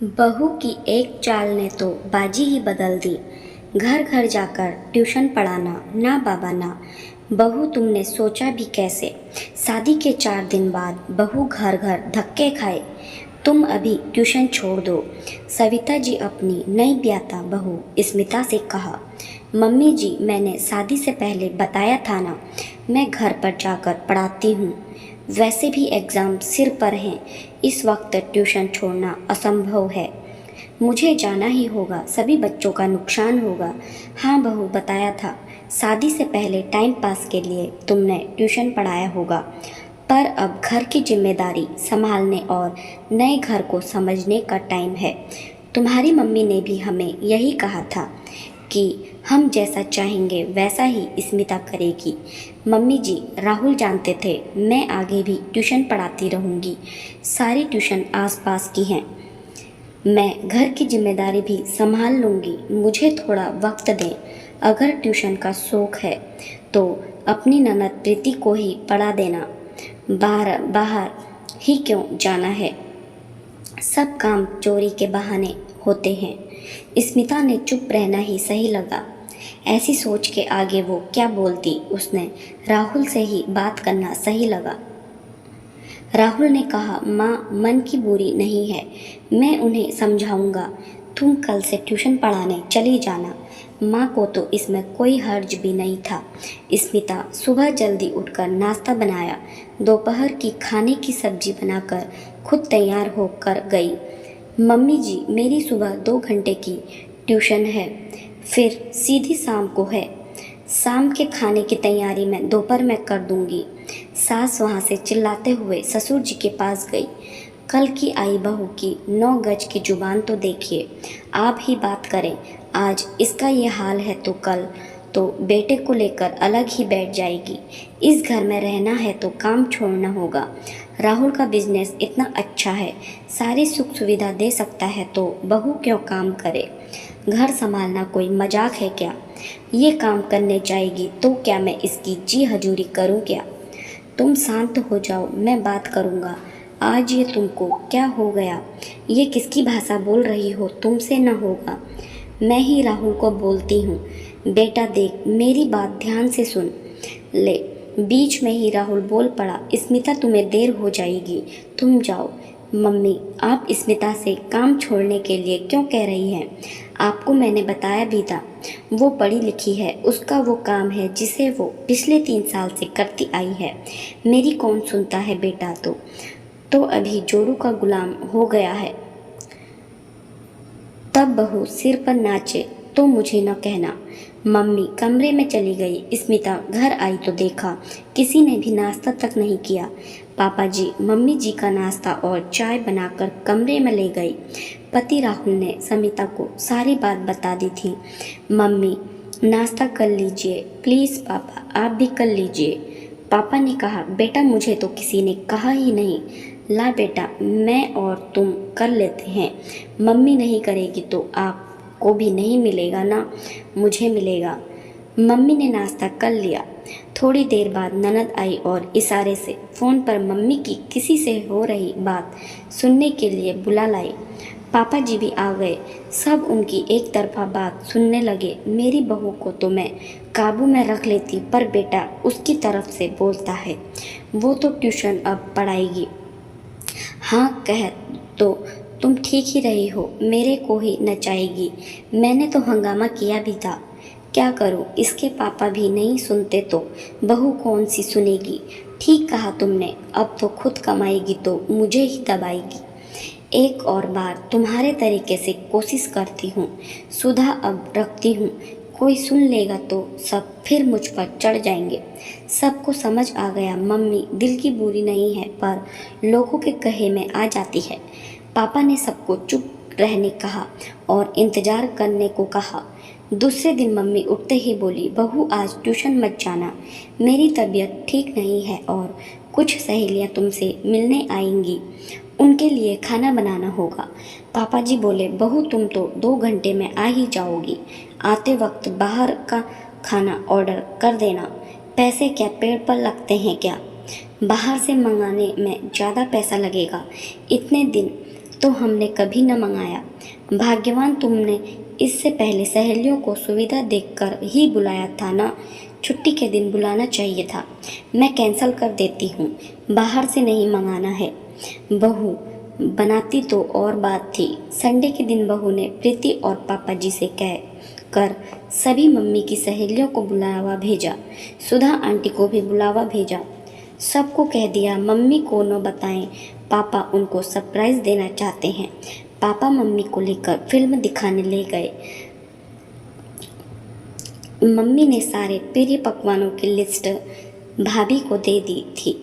बहू की एक चाल ने तो बाजी ही बदल दी। घर घर जाकर ट्यूशन पढ़ाना, ना बाबा ना। बहू तुमने सोचा भी कैसे? शादी के 4 दिन बाद बहू घर घर धक्के खाए। तुम अभी ट्यूशन छोड़ दो। सविता जी अपनी नई ब्याता बहू स्मिता से कहा, मम्मी जी मैंने शादी से पहले बताया था ना, मैं घर पर जाकर पढ़ाती हूँ। वैसे भी एग्ज़ाम सिर पर हैं, इस वक्त ट्यूशन छोड़ना असंभव है। मुझे जाना ही होगा, सभी बच्चों का नुकसान होगा। हाँ बहू, बताया था, शादी से पहले टाइम पास के लिए तुमने ट्यूशन पढ़ाया होगा, पर अब घर की जिम्मेदारी संभालने और नए घर को समझने का टाइम है। तुम्हारी मम्मी ने भी हमें यही कहा था कि हम जैसा चाहेंगे वैसा ही स्मिता करेगी। मम्मी जी, राहुल जानते थे मैं आगे भी ट्यूशन पढ़ाती रहूँगी। सारी ट्यूशन आसपास की हैं। मैं घर की जिम्मेदारी भी संभाल लूँगी, मुझे थोड़ा वक्त दें। अगर ट्यूशन का शौक़ है तो अपनी ननद प्रीति को ही पढ़ा देना। बाहर बाहर ही क्यों जाना है? सब काम चोरी के बहाने होते हैं। स्मिता ने चुप रहना ही सही लगा। ऐसी सोच के आगे वो क्या बोलती, उसने राहुल से ही बात करना सही लगा। राहुल ने कहा, माँ मन की बुरी नहीं है, मैं उन्हें समझाऊंगा। तुम कल से ट्यूशन पढ़ाने चली जाना। माँ को तो इसमें कोई हर्ज भी नहीं था। स्मिता सुबह जल्दी उठकर नाश्ता बनाया, दोपहर की खाने की सब्जी बनाकर खुद तैयार होकर गई। मम्मी जी, मेरी सुबह 2 घंटे की ट्यूशन है, फिर सीधी शाम को है। शाम के खाने की तैयारी मैं दोपहर में कर दूंगी। सास वहाँ से चिल्लाते हुए ससुर जी के पास गई। कल की आई बहू की 9 गज की जुबान तो देखिए, आप ही बात करें। आज इसका ये हाल है तो कल तो बेटे को लेकर अलग ही बैठ जाएगी। इस घर में रहना है तो काम छोड़ना होगा। राहुल का बिजनेस इतना अच्छा है, सारी सुख सुविधा दे सकता है, तो बहू क्यों काम करे? घर संभालना कोई मजाक है क्या? ये काम करने जाएगी तो क्या मैं इसकी जी हजूरी करूं क्या? तुम शांत हो जाओ, मैं बात करूंगा। आज ये तुमको क्या हो गया? ये किसकी भाषा बोल रही हो? तुमसे न होगा। मैं ही राहुल को बोलती हूँ। बेटा देख, मेरी बात ध्यान से सुन ले। बीच में ही राहुल बोल पड़ा, स्मिता तुम्हें देर हो जाएगी, तुम जाओ। मम्मी, आप स्मिता से काम छोड़ने के लिए क्यों कह रही हैं? आपको मैंने बताया भी था, वो पढ़ी लिखी है, उसका वो काम है जिसे वो पिछले 3 साल से करती आई है। मेरी कौन सुनता है बेटा? तो अभी जोरू का गुलाम हो गया है। तब बहू सिर पर नाचे तो मुझे न कहना। मम्मी कमरे में चली गई। स्मिता घर आई तो देखा किसी ने भी नाश्ता तक नहीं किया। पापा जी मम्मी जी का नाश्ता और चाय बनाकर कमरे में ले गई। पति राहुल ने समिता को सारी बात बता दी थी। मम्मी नाश्ता कर लीजिए प्लीज़, पापा आप भी कर लीजिए। पापा ने कहा, बेटा मुझे तो किसी ने कहा ही नहीं। ला बेटा, मैं और तुम कर लेते हैं। मम्मी नहीं करेगी तो आपको भी नहीं मिलेगा ना, मुझे मिलेगा। मम्मी ने नाश्ता कर लिया। थोड़ी देर बाद ननद आई और इशारे से फ़ोन पर मम्मी की किसी से हो रही बात सुनने के लिए बुला लाई। पापा जी भी आ गए। सब उनकी एक तरफा बात सुनने लगे। मेरी बहू को तो मैं काबू में रख लेती, पर बेटा उसकी तरफ से बोलता है। वो तो ट्यूशन अब पढ़ाएगी। हाँ कह तो तुम ठीक ही रही हो, मेरे को ही नचाएगी। मैंने तो हंगामा किया भी था। क्या करूं, इसके पापा भी नहीं सुनते तो बहू कौन सी सुनेगी। ठीक कहा तुमने, अब तो खुद कमाएगी तो मुझे ही दबाएगी। एक और बार तुम्हारे तरीके से कोशिश करती हूँ, सुधा अब रखती हूँ। कोई सुन लेगा तो सब फिर मुझ पर चढ़ जाएंगे। सबको समझ आ गया मम्मी दिल की बुरी नहीं है, पर लोगों के कहे में आ जाती है। पापा ने सबको चुप रहने कहा और इंतज़ार करने को कहा। दूसरे दिन मम्मी उठते ही बोली, बहू आज ट्यूशन मत जाना, मेरी तबीयत ठीक नहीं है और कुछ सहेलियाँ तुमसे मिलने आएंगी, उनके लिए खाना बनाना होगा। पापा जी बोले, बहू तुम तो 2 घंटे में आ ही जाओगी, आते वक्त बाहर का खाना ऑर्डर कर देना। पैसे क्या पेड़ पर लगते हैं क्या? बाहर से मंगाने में ज़्यादा पैसा लगेगा। इतने दिन तो हमने कभी न मंगाया। भाग्यवान तुमने इससे पहले सहेलियों को सुविधा देखकर ही बुलाया था ना। छुट्टी के दिन बुलाना चाहिए था। मैं कैंसल कर देती हूँ, बाहर से नहीं मंगाना है। बहू बनाती तो और बात थी। संडे के दिन बहू ने प्रीति और पापा जी से कह कर सभी मम्मी की सहेलियों को बुलावा भेजा। सुधा आंटी को भी बुलावा भेजा। सबको कह दिया मम्मी को न बताएं, पापा उनको सरप्राइज़ देना चाहते हैं। पापा मम्मी को लेकर फिल्म दिखाने ले गए। मम्मी ने सारे प्रिय पकवानों की लिस्ट भाभी को दे दी थी।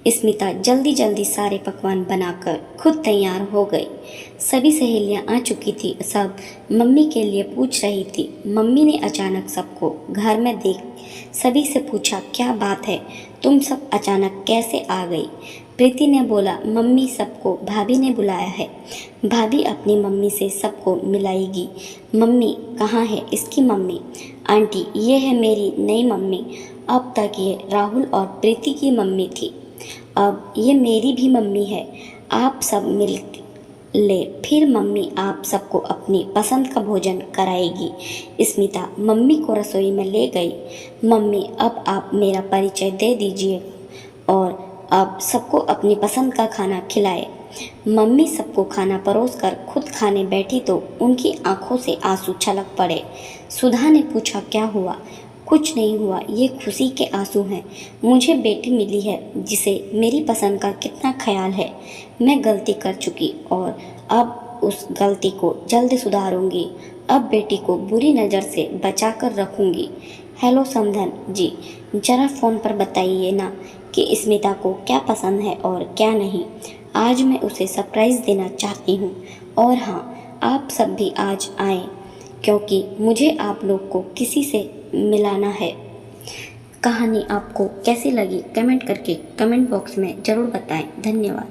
स्मिता जल्दी जल्दी सारे पकवान बनाकर खुद तैयार हो गई। सभी सहेलियां आ चुकी थी। सब मम्मी के लिए पूछ रही थी। मम्मी ने अचानक सबको घर में देख सभी से पूछा, क्या बात है, तुम सब अचानक कैसे आ गई? प्रीति ने बोला, मम्मी सबको भाभी ने बुलाया है। भाभी अपनी मम्मी से सबको मिलाएगी। मम्मी कहाँ है इसकी मम्मी? आंटी ये है मेरी नई मम्मी। अब तक ये राहुल और प्रीति की मम्मी थी, अब ये मेरी भी मम्मी है। आप सब मिल ले, फिर मम्मी आप सबको अपनी पसंद का भोजन कराएगी। स्मिता मम्मी को रसोई में ले गई। मम्मी अब आप मेरा परिचय दे दीजिए और अब सबको अपनी पसंद का खाना खिलाए। मम्मी सबको खाना परोसकर खुद खाने बैठी तो उनकी आंखों से आंसू छलक पड़े। सुधा ने पूछा, क्या हुआ? कुछ नहीं हुआ, ये खुशी के आंसू हैं। मुझे बेटी मिली है जिसे मेरी पसंद का कितना ख्याल है। मैं गलती कर चुकी और अब उस गलती को जल्द सुधारूंगी। अब बेटी को बुरी नज़र से बचा कर रखूंगी। हेलो समधन जी, ज़रा फ़ोन पर बताइए ना कि स्मिता को क्या पसंद है और क्या नहीं। आज मैं उसे सरप्राइज़ देना चाहती हूँ। और हाँ, आप सब भी आज आएँ क्योंकि मुझे आप लोग को किसी से मिलाना है। कहानी आपको कैसी लगी कमेंट करके कमेंट बॉक्स में ज़रूर बताएं। धन्यवाद।